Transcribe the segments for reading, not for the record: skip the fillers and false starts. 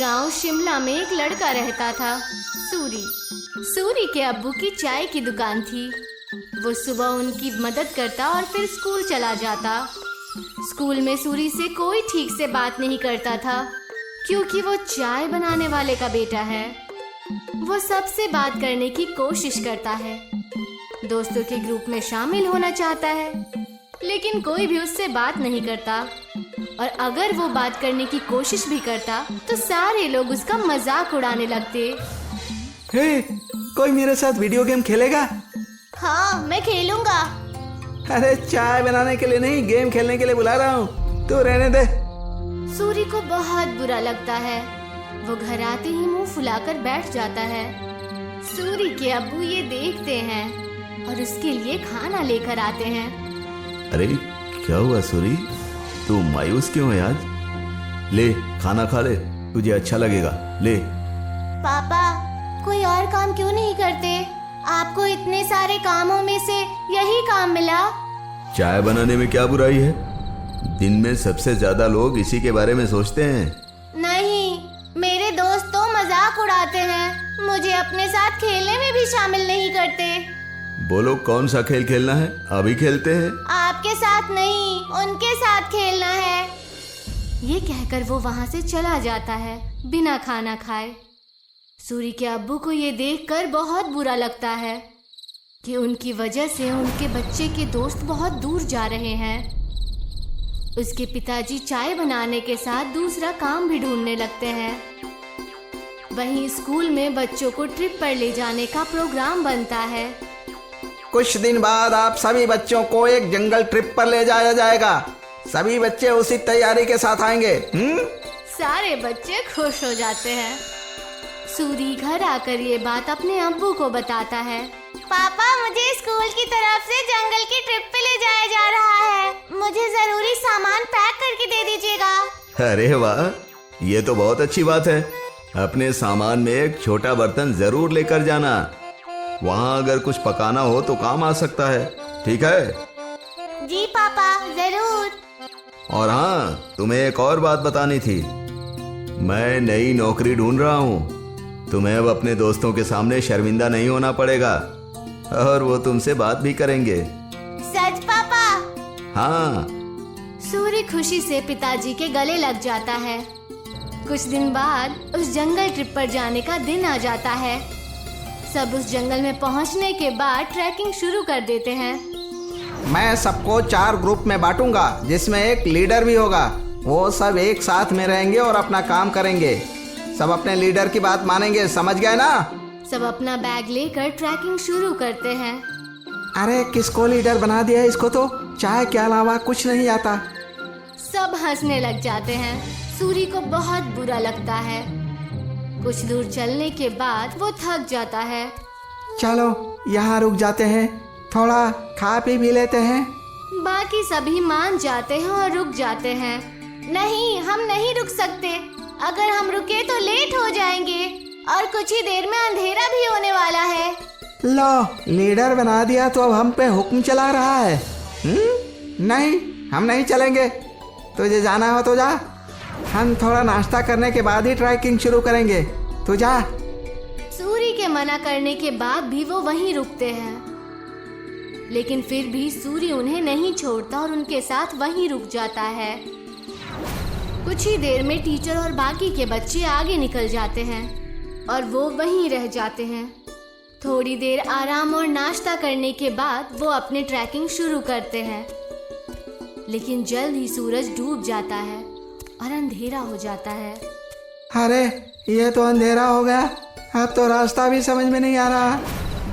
गांव शिमला में एक लड़का रहता था, सूरी। सूरी के अब्बू की चाय की दुकान थी। वो सुबह उनकी मदद करता और फिर स्कूल चला जाता। स्कूल में सूरी से कोई ठीक से बात नहीं करता था, क्योंकि वो चाय बनाने वाले का बेटा है। वो सबसे बात करने की कोशिश करता है, दोस्तों के ग्रुप में शामिल होना चाहता है, लेकिन कोई भी उससे बात नहीं करता। और अगर वो बात करने की कोशिश भी करता तो सारे लोग उसका मजाक उड़ाने लगते। हे, कोई मेरे साथ वीडियो गेम खेलेगा? हाँ, मैं खेलूंगा। अरे चाय बनाने के लिए नहीं, गेम खेलने के लिए बुला रहा हूँ, तू रहने दे। सूरी को बहुत बुरा लगता है। वो घर आते ही मुंह फुलाकर बैठ जाता है। सूरी के अब्बू ये देखते हैं और उसके लिए खाना लेकर आते हैं। अरे क्या हुआ सूरी, तू मायूस क्यों है आज? ले खाना खा ले, तुझे अच्छा लगेगा, ले। पापा, कोई और काम क्यों नहीं करते? आपको इतने सारे कामों में से यही काम मिला। चाय बनाने में क्या बुराई है? दिन में सबसे ज्यादा लोग इसी के बारे में सोचते हैं। नहीं, मेरे दोस्त तो मजाक उड़ाते हैं, मुझे अपने साथ खेलने में भी शामिल नहीं करते। बोलो कौन सा खेल खेलना है, अभी खेलते हैं। आपके साथ नहीं, उनके साथ खेलना है। ये कहकर वो वहाँ से चला जाता है बिना खाना खाए। सूरी के अब्बू को ये देखकर बहुत बुरा लगता है कि उनकी वजह से उनके बच्चे के दोस्त बहुत दूर जा रहे हैं। उसके पिताजी चाय बनाने के साथ दूसरा काम भी ढूंढने लगते हैं। वहीं स्कूल में बच्चों को ट्रिप पर ले जाने का प्रोग्राम बनता है। कुछ दिन बाद आप सभी बच्चों को एक जंगल ट्रिप पर ले जाया जाएगा। सभी बच्चे उसी तैयारी के साथ आएंगे। सारे बच्चे खुश हो जाते हैं। सूरी घर आकर ये बात अपने अब्बू को बताता है। पापा, मुझे स्कूल की तरफ से जंगल की ट्रिप पे ले जाया जा रहा है। मुझे जरूरी सामान पैक करके दे दीजिएगा। अरे वाह, ये तो बहुत अच्छी बात है। अपने सामान में एक छोटा बर्तन जरूर लेकर जाना, वहाँ अगर कुछ पकाना हो तो काम आ सकता है, ठीक है? जी पापा, जरूर। और हाँ, तुम्हें एक और बात बतानी थी। मैं नई नौकरी ढूंढ रहा हूँ। तुम्हें अब अपने दोस्तों के सामने शर्मिंदा नहीं होना पड़ेगा और वो तुमसे बात भी करेंगे। सच पापा? हाँ। सूरी खुशी से पिताजी के गले लग जाता है। कुछ दिन बाद उस जंगल ट्रिप पर जाने का दिन आ जाता है। सब उस जंगल में पहुंचने के बाद ट्रैकिंग शुरू कर देते हैं। मैं सबको 4 ग्रुप में बांटूंगा, जिसमें एक लीडर भी होगा। वो सब एक साथ में रहेंगे और अपना काम करेंगे। सब अपने लीडर की बात मानेंगे, समझ गए ना? सब अपना बैग लेकर ट्रैकिंग शुरू करते हैं। अरे किसको लीडर बना दिया? इसको तो चाय के अलावा कुछ नहीं आता। सब हंसने लग जाते हैं। सूरी को बहुत बुरा लगता है। कुछ दूर चलने के बाद वो थक जाता है। चलो यहाँ रुक जाते हैं, थोड़ा खा पी भी लेते हैं। बाकी सभी मान जाते हैं और रुक जाते हैं। नहीं, हम नहीं रुक सकते। अगर हम रुके तो लेट हो जाएंगे और कुछ ही देर में अंधेरा भी होने वाला है। लो, लीडर बना दिया तो अब हम पे हुक्म चला रहा है। नहीं, हम नहीं चलेंगे। तुझे जाना हो तो जा, हम थोड़ा नाश्ता करने के बाद ही ट्रैकिंग शुरू करेंगे। तू जा। सूरी के मना करने के बाद भी वो वहीं रुकते हैं, लेकिन फिर भी सूरी उन्हें नहीं छोड़ता और उनके साथ वहीं रुक जाता है। कुछ ही देर में टीचर और बाकी के बच्चे आगे निकल जाते हैं और वो वहीं रह जाते हैं। थोड़ी देर आराम और नाश्ता करने के बाद वो अपनी ट्रैकिंग शुरू करते हैं, लेकिन जल्द ही सूरज डूब जाता है और अंधेरा हो जाता है। अरे ये तो अंधेरा हो गया, अब तो रास्ता भी समझ में नहीं आ रहा।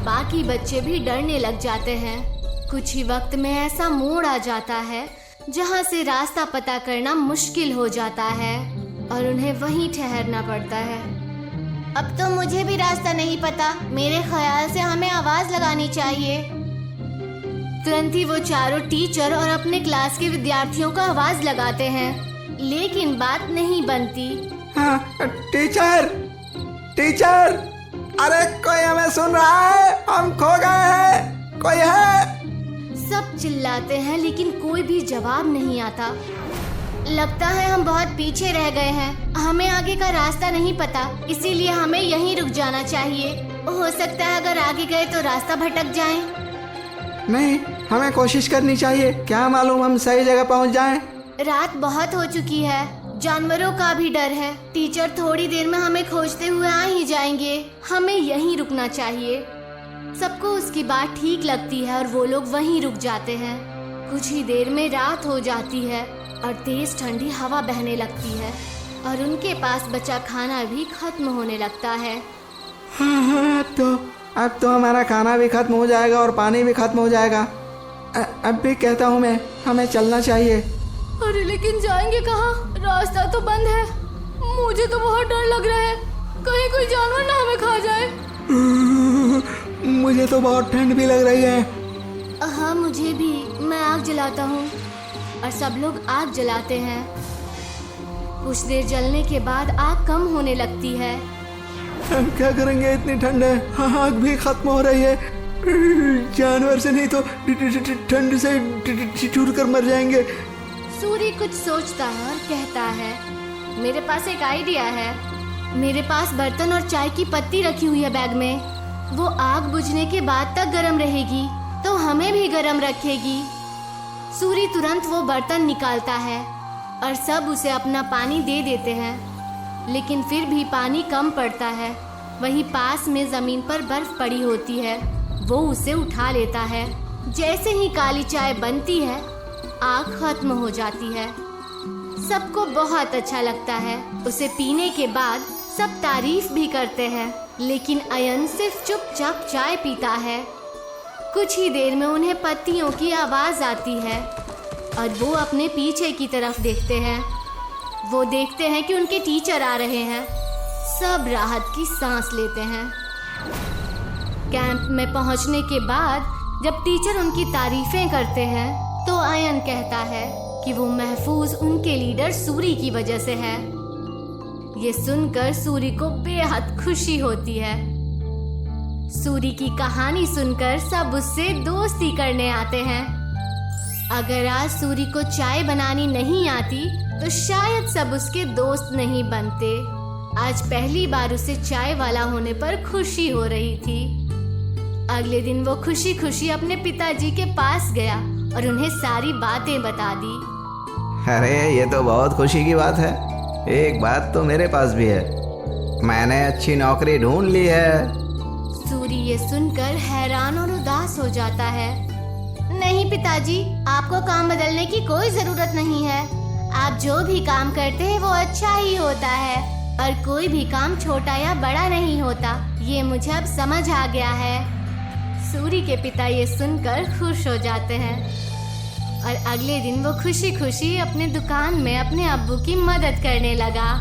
बाकी बच्चे भी डरने लग जाते हैं। कुछ ही वक्त में ऐसा मोड़ आ जाता है जहाँ से रास्ता पता करना मुश्किल हो जाता है और उन्हें वहीं ठहरना पड़ता है। अब तो मुझे भी रास्ता नहीं पता। मेरे ख्याल से हमें आवाज लगानी चाहिए। तुरंत ही वो चारों टीचर और अपने क्लास के विद्यार्थियों को आवाज लगाते हैं, लेकिन बात नहीं बनती। हाँ, टीचर टीचर, अरे कोई हमें सुन रहा है? हम खो गए हैं, कोई है? सब चिल्लाते हैं लेकिन कोई भी जवाब नहीं आता। लगता है हम बहुत पीछे रह गए हैं। हमें आगे का रास्ता नहीं पता, इसीलिए हमें यहीं रुक जाना चाहिए। हो सकता है अगर आगे गए तो रास्ता भटक जाएं। नहीं, हमें कोशिश करनी चाहिए, क्या मालूम हम सही जगह पहुंच जाएं। रात बहुत हो चुकी है, जानवरों का भी डर है। टीचर थोड़ी देर में हमें खोजते हुए आ ही जाएंगे। हमें यहीं रुकना चाहिए। सबको उसकी बात ठीक लगती है और वो लोग वहीं रुक जाते हैं। कुछ ही देर में रात हो जाती है और तेज ठंडी हवा बहने लगती है और उनके पास बचा खाना भी खत्म होने लगता है। हाँ, अब तो हमारा खाना भी खत्म हो जाएगा और पानी भी खत्म हो जाएगा। अब भी कहता हूँ मैं, हमें चलना चाहिए। अरे लेकिन जाएंगे कहाँ? रास्ता तो बंद है। मुझे तो बहुत डर लग रहा है, कहीं कोई जानवर ना हमें खा जाए। मुझे तो बहुत ठंड भी लग रही है। हाँ मुझे भी। मैं आग जलाता हूँ और सब लोग आग जलाते हैं। कुछ देर जलने के बाद आग कम होने लगती है। हम क्या करेंगे, इतनी ठंड है, आग भी खत्म हो रही है। जानवर से नहीं तो ठंड से ठिठुर कर मर जाएंगे। सूरी कुछ सोचता है और कहता है, मेरे पास एक आइडिया है। मेरे पास बर्तन और चाय की पत्ती रखी हुई है बैग में। वो आग बुझने के बाद तक गर्म रहेगी तो हमें भी गर्म रखेगी। सूरी तुरंत वो बर्तन निकालता है और सब उसे अपना पानी दे देते हैं, लेकिन फिर भी पानी कम पड़ता है। वहीं पास में जमीन पर बर्फ पड़ी होती है। वो उसे उठा लेता है। जैसे ही काली चाय बनती है, आग खत्म हो जाती है। सबको बहुत अच्छा लगता है। उसे पीने के बाद सब तारीफ भी करते हैं, लेकिन अयन सिर्फ चुपचाप चाय पीता है। कुछ ही देर में उन्हें पत्तियों की आवाज आती है और वो अपने पीछे की तरफ देखते हैं। वो देखते हैं कि उनके टीचर आ रहे हैं। सब राहत की सांस लेते हैं। कैंप में पहुंचने के बाद जब टीचर उनकी तारीफें करते हैं तो अयन कहता है कि वो महफूज उनके लीडर सूरी की वजह से है। ये सुनकर सूरी को बेहद खुशी होती है। सूरी की कहानी सुनकर सब उससे दोस्ती करने आते हैं। अगर आज सूरी को चाय बनानी नहीं आती तो शायद सब उसके दोस्त नहीं बनते। आज पहली बार उसे चाय वाला होने पर खुशी हो रही थी। अगले दिन वो खुशी खुशी अपने पिताजी के पास गया और उन्हें सारी बातें बता दी। अरे ये तो बहुत खुशी की बात है। एक बात तो मेरे पास भी है, मैंने अच्छी नौकरी ढूंढ ली है। सूरी ये सुनकर हैरान और उदास हो जाता है। नहीं पिताजी, आपको काम बदलने की कोई जरूरत नहीं है। आप जो भी काम करते हैं वो अच्छा ही होता है और कोई भी काम छोटा या बड़ा नहीं होता। ये मुझे अब समझ आ गया है। सूरी के पिता ये सुनकर खुश हो जाते हैं और अगले दिन वो खुशी खुशी अपने दुकान में अपने अब्बू की मदद करने लगा।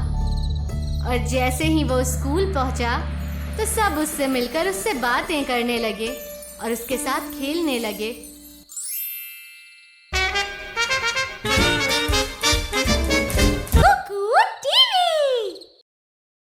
और जैसे ही वो स्कूल पहुंचा तो सब उससे मिलकर उससे बातें करने लगे और उसके साथ खेलने लगे।